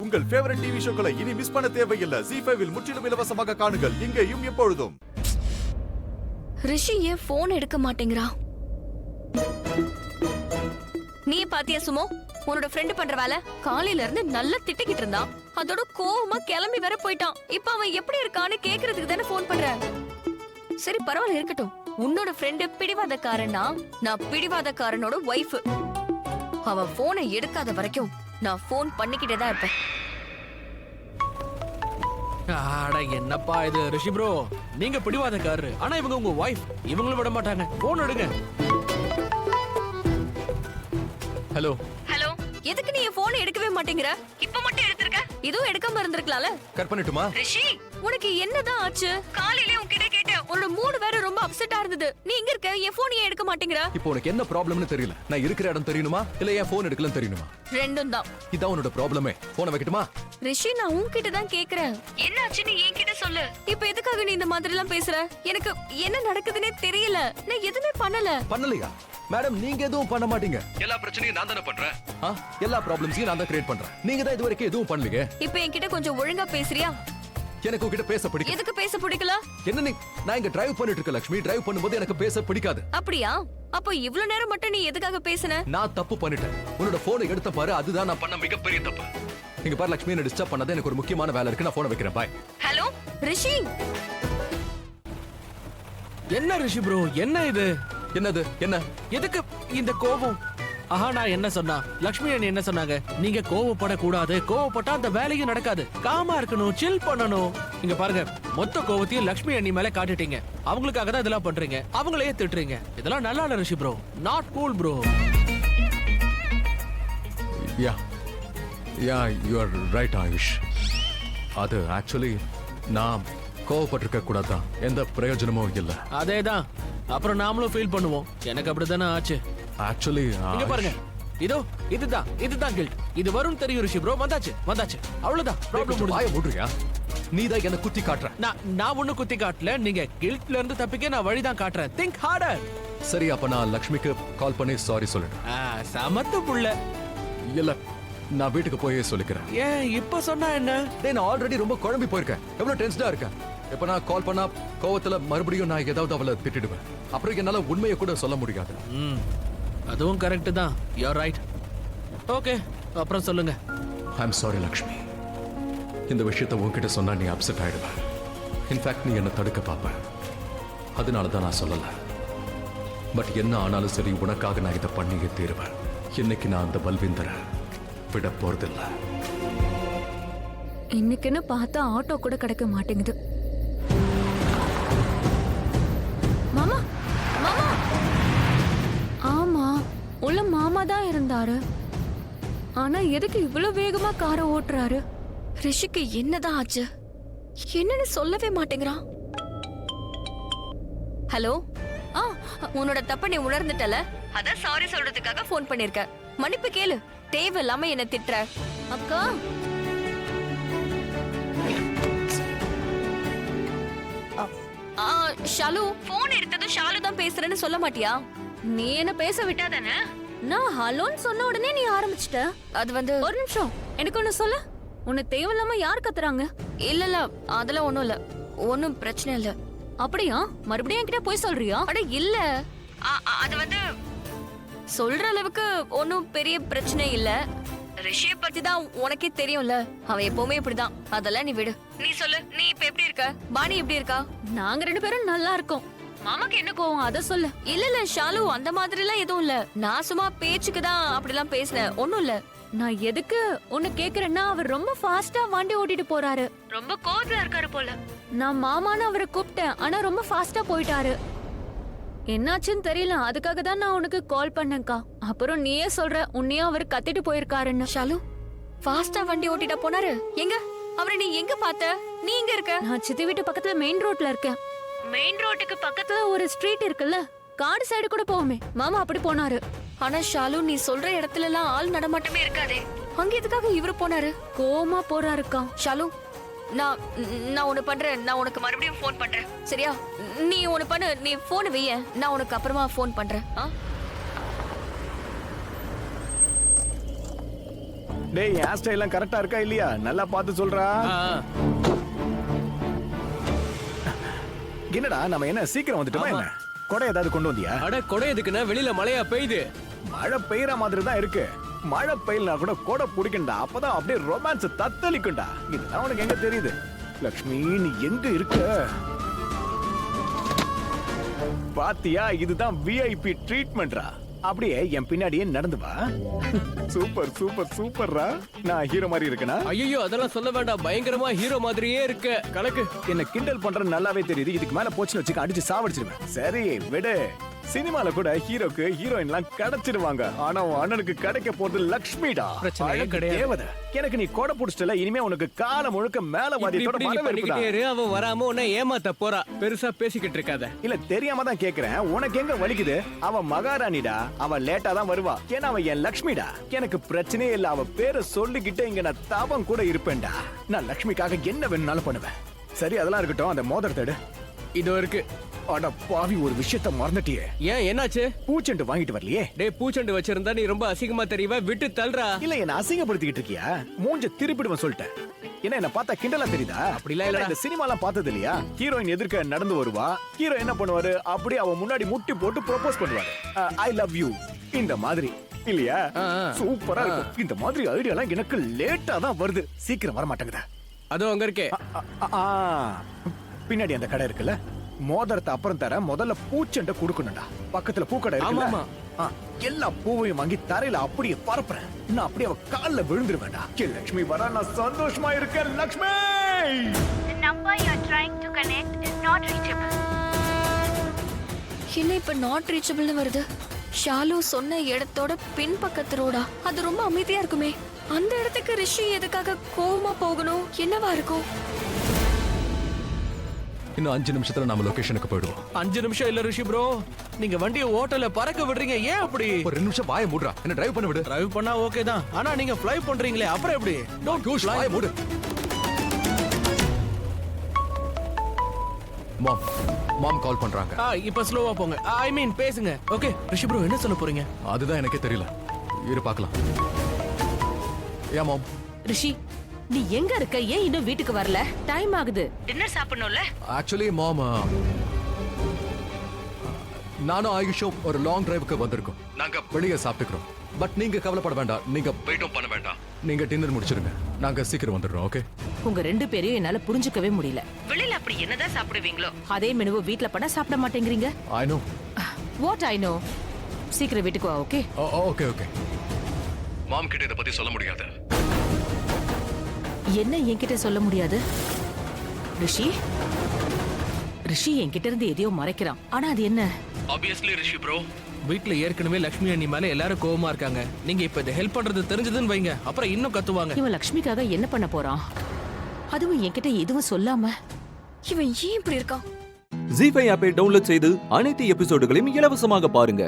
உங்கள் favourite TV ஷோக்களை இனி miss பண்ண தேவையில்லை. ZEE5 இல் முற்றிலும் இலவசமாக காணுங்கள். இங்கேயும் எப்பொழுதும். ரிஷி ஏன் போன் எடுக்க மாட்டேங்கிறா? நீ பாத்தியா சுமோ, உன்னோட ஃப்ரெண்ட் பண்ற வேலை. காலையில இருந்து நல்லா திட்டிக்கிட்டு இருந்தான். அதோட கோவமா கிளம்பி வர போயிட்டான். இப்ப அவன் எப்படி இருக்கான்னு கேக்குறதுக்கு தானே போன் பண்ற. சரி பரவாயில்ல, இருக்கட்டும். உன்னோட ஃப்ரெண்டு பிடிவாதக்காரனா, நான் பிடிவாதக்காரனோட ஒய்ஃப். அவன் போனை எடுக்காத வரைக்கும் நான் போன் பண்ணிக்கிட்டே தான் இருப்பேன். அட என்னப்பா இது ரிஷி ப்ரோ, நீங்க பிடிவாதக்காரரு, ஆனா இவங்க உங்க வைஃப். இவங்களும் விட மாட்டாங்க. போன் எடுங்க. ஹலோ ஹலோ, எதுக்கு நீ போனை எடுக்கவே மாட்டேங்கிற? இப்ப மட்டும் எடுத்துருக்க, இதுவும் எடுக்காம இருந்திருக்கலாம்ல. கட் பண்ணட்டுமா? ரிஷி, உனக்கு என்னதான் ஆச்சு? காலையிலே உன்கிட்ட கேட்டேன், உன்னோட மூடு வேற ரொம்ப அப்செட்டா இருந்தது. நீ எங்க இருக்க? என் போன் ஏன் எடுக்க மாட்டேங்கிற? இப்போ உனக்கு என்ன ப்ராப்ளம்னு தெரியல. நான் இருக்கிற இடம் தெரியணுமா இல்ல என் போன் எடுக்கலன்னு தெரியணுமா? ரெண்டும் தான். இதான் உன்னோட ப்ராப்ளமே. போனை வைக்கட்டுமா? ரிஷி, நான் உன்கிட்ட தான் கேக்குறேன். என்னாச்சுன்னு என்கிட்ட சொல்லு. இப்ப எதுக்காக நீ இந்த மாதிரி எல்லாம் பேசுற? எனக்கு என்ன நடக்குதுன்னே தெரியல. நான் எதுவுமே பண்ணலையா? மேடம், நீங்க எதுவும் பண்ண மாட்டீங்க. எல்லா பிரச்சனையும் நான் தானே பண்றேன். எல்லா ப்ராப்ளம்ஸையும் நான் தான் கிரியேட் பண்றேன். நீங்க தான் இதுவரைக்கும் எதுவும் பண்ணலீங்க. இப்ப என்கிட்ட கொஞ்சம் ஒழுங்கா பேசுறியா? எனக்கு உங்ககிட்ட பேச பிடிக்கும். எதுக்கு பேச பிடிக்கல? என்ன நீ, நான் இங்க டிரைவ் பண்ணிட்டு இருக்க லட்சுமி. டிரைவ் பண்ணும்போது எனக்கு பேச பிடிக்காது. அப்படியா? அப்போ இவ்ளோ நேரம் மட்டும் நீ எதுக்காக பேசுன? நான் தப்பு பண்ணிட்டேன். உன்னோட போனை எடுத்த பாரு, அதுதான் நான் பண்ண மிகப்பெரிய தப்பு. இங்க பாரு லட்சுமி, என்ன டிஸ்டர்ப் பண்ணாத. எனக்கு ஒரு முக்கியமான வேலை இருக்கு. நான் போனை வைக்கிறேன். பாய். ஹலோ ரிஷி. என்ன ரிஷி ப்ரோ, என்ன இது? என்னது? என்ன எதுக்கு இந்த கோபம்? ஆஹா, நான் என்ன சொன்னா? லட்சுமி அண்ணி என்ன சொன்னாங்க? நீங்க கோவப்படக்கூடாது. கோவப்பட்டா அந்த வேலையும் நடக்காது. காமா இருக்கணும், சில் பண்ணணும். இங்க பாருங்க, மொத்த கோவத்தையும் லட்சுமி அண்ணி மேல காட்டிட்டீங்க. அவங்களுக்காக தான் இதெல்லாம் பண்றீங்க. அவங்களையே திட்டுறீங்க. இதெல்லாம் நல்லா இல்ல Rishi bro. Not cool bro. Ya you are right Ayush. அது ஆக்சுவலி நான் கோவப்பட்டிருக்க கூடாதான். எந்த பிரயோஜனமும் இல்ல. அதேதான். அப்புறம் நாமளும் ஃபீல் பண்ணுவோம். எனக்கு அப்படிதானே ஆச்சு. ஆக்சுவலி இங்க பாருங்க, இதோ இதுதான் கில்ட். இது வரும் தெரியும் ரிஷி ப்ரோ. வந்தாச்சு. அவ்வளவுதான். ப்ராப்ளம் வாய மூடுறியா? நீ தான் என்ன குத்தி காட்டுற. நான் ஒண்ணு குத்தி காட்டல. நீங்க கில்ட்ல இருந்து தப்பிக்க நான் வழிதான் காட்டுறேன். Think harder. சரி, அப்ப நான் லக்ஷ்மிக்கு கால் பண்ணி சாரி சொல்லிட்டேன். சமத்து புள்ள. இல்ல, நான் வீட்டுக்கு போய் சொல்லிக்கிறேன். ஏன் இப்ப சொன்னா என்ன? டேய், நான் ஆல்ரெடி ரொம்ப குழம்பி போயிருக்கேன். எவ்வளவு டென்ஷனா இருக்கேன். இப்ப நான் கால் பண்ணா கோவத்துல மறுபடியும் நான் ஏதாவது அவளை திட்டிடுவேன். அப்புறம் என்னால உண்மையை கூட சொல்ல முடியாது. அதுவும் கரெக்ட் தான். You are right. ஓகே, அப்புறம் சொல்லுங்க. ஐ அம் சாரி லக்ஷ்மி. இந்த விஷயத்தை உன்கிட்ட சொன்னா நீ அப்செட் ஆயிடுவ. இன்ஃபேக்ட் நீ என்ன தடுக்க பார்ப்ப. அதனால தான் நான் சொல்லல. பட் என்ன ஆனாலும் சரி, உனக்காக நான் இதை பண்ணியே தீருவேன். இன்னைக்கு நான் அந்த பல்விந்தரை விட போறதில்லை. இன்னைக்குன்னு பார்த்தா ஆட்டோ கூட கிடைக்க மாட்டேங்குது. மாமா, மாமா. ஆமா, உள்ள மாமா தான் இருந்தாரு. ஆனா எதுக்கு இவ்வளவு வேகமா காரை ஓட்டுறாரு? ரிஷிக்கு என்னதான் ஆச்சு? என்னன்னு சொல்லவே மாட்டேங்கிறான். ஹலோ, உன்னோட தப்ப நீ உணர்ந்துட்டல. அதான் சாரி சொல்றதுக்காக போன் பண்ணிருக்க. மன்னிப்பு கேளு. தேவையில்லாம என்ன திட்டுற. அக்கா, ஷாலு, போன் எடுத்ததும் ஷாலு தான் பேசுறேன்னு சொல்ல மாட்டியா? நீ என்ன பேச விட்டாதானே? நான் ஹலோன்னு சொன்ன உடனே நீ ஆரம்பிச்சிட்ட. அது வந்து ஒரு நிமிஷம், எனக்கு ஒண்ணு சொல்ல. உன்னை தேவையில்லாம யார் கத்துறாங்க? இல்ல, அதெல்லாம் ஒண்ணும் இல்ல. ஒன்னும் பிரச்சனை இல்ல. அப்படியா? மறுபடியும் என்கிட்ட போய் சொல்றியா? அட இல்ல, அது வந்து சொல்ற அளவுக்கு ஒன்னும் பெரிய பிரச்சனை இல்ல. ரிஷிய பத்தி தான் உனக்கே தெரியும்ல. அவன் எப்பவுமே இப்படிதான். அதெல்லாம் நீ விடு. நீ சொல்லு, நீ இப்ப எப்படி இருக்க? பாணி எப்படி இருக்கா? நாங்க ரெண்டு பேரும் நல்லா இருக்கோம். மாமாக்கு என்ன கோவம்? அத சொல்லு. இல்ல ஷாலு, அந்த மாதிரி எல்லாம் எதுவும் இல்ல. நான் சும்மா பேச்சுக்கு தான் அப்படிலாம் பேசினேன். ஒண்ணும் இல்ல. நான் எதுக்கு உன்னை கேக்குறேன்னா, அவர் ரொம்ப ஃபாஸ்டா வண்டி ஓட்டிட்டு போறாரு. ரொம்ப கோவத்துல இருக்காரு போல. நான் மாமான்னு அவரை கூப்பிட்டேன், ஆனா ரொம்ப ஃபாஸ்டா போயிட்டாரு. என்னாச்சுன்னு தெரியல. அதுக்காக தான் நான் உனக்கு கால் பண்ணேன்க்கா. அப்புறம் நீயே சொல்ற, உன்னையும் அவர் கத்திட்டு போயிருக்காருன்னு. ஷாலு, ஃபாஸ்டா வண்டி ஓட்டிட்டா போனாரு? எங்க அவரை நீ எங்க பார்த்த? நீ எங்க இருக்க? நான் சித்தி வீட்டு பக்கத்துல மெயின் ரோட்ல இருக்கேன். மெயின் ரோட்டுக்கு பக்கத்துல ஒரு ஸ்ட்ரீட் இருக்குல்ல, காடு சைடு கூட போவோமே, மாமா அப்படி போனாரு. ஆனா ஷாலு, நீ சொல்ற இடத்துல எல்லாம் ஆள் நடமாட்டமே இருக்காதே. அங்க எதுக்காக இவரு போனாரு? கோவமா போறாருக்கா. ஷாலு, நான் ஒண்ணு பண்றேன். நான் உனக்கு மறுபடியும் போன் பண்றேன், சரியா? நீ ஒண்ணு பண்ணு, நீ போன் வைய. நான் உனக்கு அப்புறமா போன் பண்றேன். டேய் ஹேர் ஸ்டைல் எல்லாம் கரெக்டா இருக்கா இல்லையா நல்லா பார்த்து சொல்றா. என்னடா நம்ம என்ன சீக்கிரம் வந்துட்டோமா என்ன? கொடை ஏதாவது கொண்டு வந்தியா? அட கொடை எதுக்குன்னா வெளியில மழையா பெய்யுது. மழை பெய்யற மாதிரி தான் இருக்கு. மழை பெய்யலனா கூட கொடை பிடிக்கண்டா, அப்பதான் அப்படியே ரொமான்ஸ் தத்தளிக்கும்டா. இதெல்லாம் உனக்கு எங்க தெரியுது? லக்ஷ்மி நீ எங்க இருக்க? பாத்தியா, இதுதான் விஐபி ட்ரீட்மெண்ட்ரா. அப்படியே என் பின்னாடியே நடந்து வா. சூப்பர் சூப்பர் சூப்பர்ரா. நான் ஹீரோ மாதிரி இருக்கனா? ஐயோ அதெல்லாம் சொல்ல வேண்டாம், பயங்கரமா ஹீரோ மாதிரியே இருக்கு. கலக்கு. என்ன கிண்டல் பண்றது நல்லாவே தெரியுது. இதுக்கு மேல போச்சுன்னு வச்சுக்க அடிச்சு சாவடிச்சிருவேன். சரி விடு. சினிமால கூட ஹீரோக்கு ஹீரோயின்லாம் கிடைச்சிடுவாங்க. ஆனா உன் அண்ணனுக்கு கிடைக்க போறது லக்ஷ்மிடா. பிரச்சனையே அழகு கிடையாது. தேவதை. எனக்கு நீ கொடை புடிச்சிட்டல, இனிமே உனக்கு காலம் முழுக்க மேல வாதியோட இப்படி நீ பண்ணிக்கிட்டே இரு, அவ வராம உன்னை ஏமாத்த போறா. பெருசா பேசிக்கிட்டு இருக்காத. இல்ல தெரியாம தான் கேக்குறேன். உனக்கு எங்க வலிக்குது? அவ மகாராணிடா. அவ லேட்டா தான் வருவா. ஏன்னா அவ என் லக்ஷ்மிடா. எனக்கு பிரச்சனையே இல்ல. அவ பேரை சொல்லிக்கிட்டே இங்க நான் தாபம் கூட இருப்பேன்டா. நான் லக்ஷ்மிக்காக என்ன வேணும்னாலும் பண்ணுவேன். சரி அதெல்லாம் இருக்கட்டும், அந்த மோதிரத்தை எடு. இதோ இருக்கு. அட பாவி, ஒரு விஷயத்த மறந்துட்டியே. ஏன் என்னாச்சு? பூச்செண்டு வாங்கிட்டு வரலையே? டேய் பூச்செண்டு வச்சிருந்தா நீ ரொம்ப அசிங்கமா தெரியவ, விட்டு தள்ளுறா. இல்ல என்ன அசிங்கப்படுத்திக்கிட்டு இருக்கியா? மூஞ்ச திருப்பிடுவேன் சொல்லிட்டேன். என்ன பார்த்தா கிண்டலா தெரியுதா? அப்படிலாம் இல்லடா. இந்த சினிமாலாம் பார்த்தது இல்லையா? ஹீரோயின் எதிர்க்க நடந்து வருவா, ஹீரோ என்ன பண்ணுவாரு, அப்படியே அவ முன்னாடி முட்டி போட்டு ப்ரோபோஸ் பண்ணுவாரு. ஐ லவ் யூ இந்த மாதிரி இல்லையா? சூப்பரா இருக்கும். இந்த மாதிரி ஐடியாலாம் எனக்கு லேட்டா தான் வருது, சீக்கிரம் வர மாட்டேங்குதா? அதோ அங்க இருக்கே. பின்னாடி அந்த கடை இருக்குல்ல, மோதிரத்தை அப்புறம் தர, முதல்ல பூச்செண்டை கொடுக்கணும்டா. பக்கத்துல பூக்கடை இருக்குல்ல, ஆமா. எல்லா பூவையும் வாங்கி தரையில அப்படியே பரப்புறேன். நான் அப்படியே அவ கால்ல விழுந்துருவேன்டா. லட்சுமி வரா, நான் சந்தோஷமா இருக்கேன். Lakshmi, The number you're trying to connect is not reachable. என்ன இப்ப நாட் ரீச்சபிள்னு வருது? ஷாலு சொன்ன இடத்தோட பின்பக்கத்து ரோடா? அது ரொம்ப அமைதியா இருக்குமே. அந்த இடத்துக்கு ரிஷி எதுக்காக கோவமா போகணும்? என்னவா இருக்கும்? இன்னும் 5 நிமிஷத்துல நாம லொகேஷனுக்கு போயிடுவோம். 5 நிமிஷம் இல்ல ரிஷி ப்ரோ, நீங்க வண்டியை ஓட்டல பறக்க விடுறீங்க. ஏன் அப்படி? ஒரு 2 நிமிஷம் வாயை மூடுறா, என்ன டிரைவ் பண்ண விடு. டிரைவ் பண்ணா ஓகே தான், ஆனா நீங்க ஃப்ளை பண்றீங்களே அப்புறம் எப்படி? டோன்ட் யூஸ் வாயை மூடு. மாம் கால் பண்றாங்க. இப்ப ஸ்லோவா போங்க. ஐ மீன் பேசுங்க. ஓகே ரிஷி ப்ரோ, என்ன சொல்ல போறீங்க? அதுதான் எனக்கே தெரியல. இரு பார்க்கலாம். யா மாம். ரிஷி, நீ எங்க இருக்க? ஏன் இன்னும் வீட்டுக்கு வரல? டைம் ஆகுது, டின்னர் சாப்பிடணும்ல. ஆக்சுவலி மாம், நானும் ஆயுஷும் ஒரு லாங் டிரைவுக்கு வந்திருக்கோம். நாங்க வெளியே சாப்பிட்டுக்கிறோம். பட் நீங்க கவலைப்பட வேண்டாம், நீங்க வெயிட்டும் பண்ண வேண்டாம். நீங்க டின்னர் முடிச்சிருங்க, நாங்க சீக்கிரம் வந்துடுறோம். ஓகே? உங்க 2 பேரையும் என்னால புரிஞ்சுக்கவே முடியல. வெளியில அப்படி என்னதான் சாப்பிடுவீங்களோ அதே மெனுவை வீட்ல பண்ண சாப்பிட மாட்டேங்கிறீங்க. I know. What I know. சீக்கிரம் வீட்டுக்கு வா. ஓகே? Okay okay. மாம் கிட்ட இத பத்தி சொல்ல முடியாது. என்ன என்கிட்ட சொல்ல முடியாது? ரிஷி, ரிஷி என்கிட்ட இருந்து எதையோ மறைக்கிறான். ஆனா அது என்ன? ஆப்வியஸ்லி ரிஷி ப்ரோ, வீட்ல ஏற்கனவே லக்ஷ்மி அண்ணி மேல எல்லாரும் கோவமா இருக்காங்க. நீங்க இப்ப இதை ஹெல்ப் பண்றது தெரிஞ்சதுன்னு வைங்க, அப்புறம் இன்னும் கத்துவாங்க. இவன் லக்ஷ்மிக்காக என்ன பண்ண போறான்? அதுவும் என்கிட்ட எதுவும் சொல்லாம. இவன் ஏன் இப்படி இருக்கான்? ஜீ5 ஆப்பை டவுன்லோட் செய்து அனைத்து எபிசோடுகளையும் இலவசமாக பாருங்க.